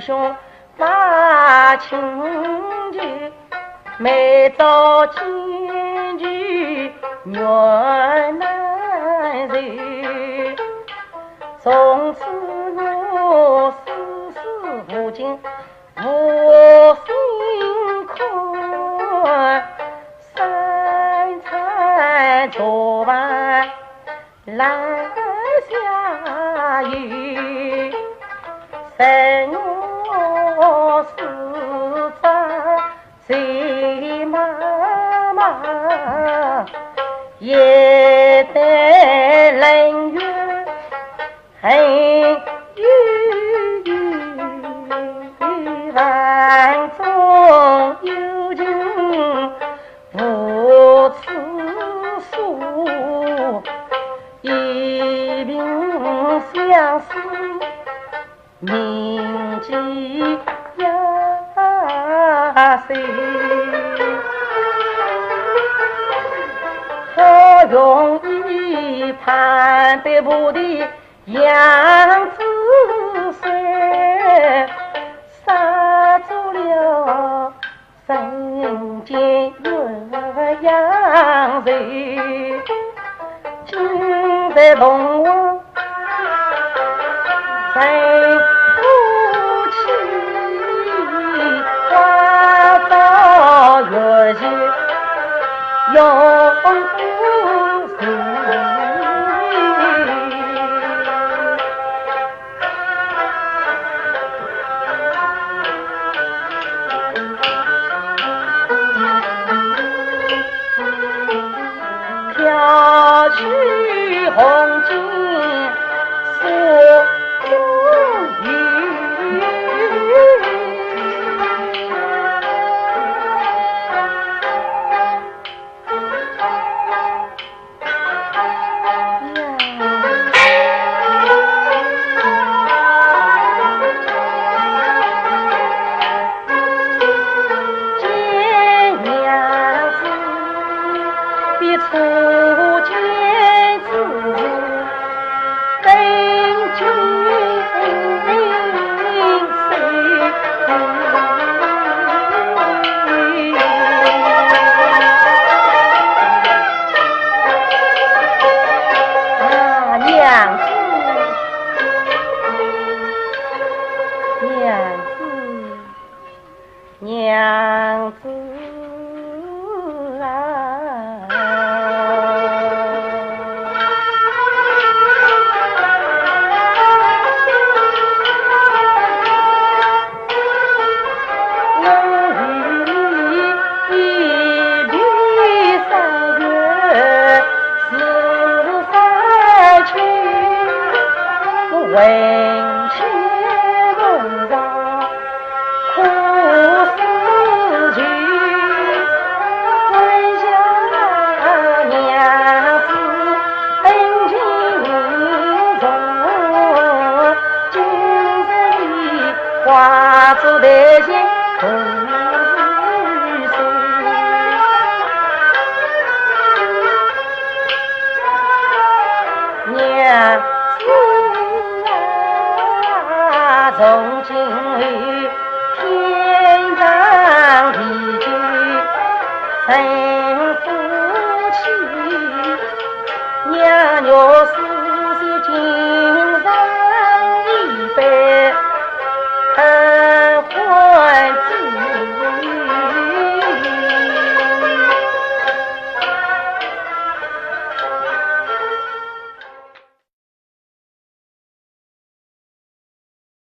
兄把亲戚，每朝见聚原难受。从此我丝丝无尽无心宽，三餐做饭来下雨，生我四张谁妈妈也得冷月很万中有情不辞数，一并相思铭记呀谁，好容易盼得不的杨子水，杀住了人间鸳鸯人，今在龙王人夫妻，花到月前永不死。飘去红巾锁中雨，见娘子的初见子，跟君娘子娘子问起梦上苦思绪，问下娘子恩情重，今日化作代心苦水，娘从今后天长地久成夫妻，娘若是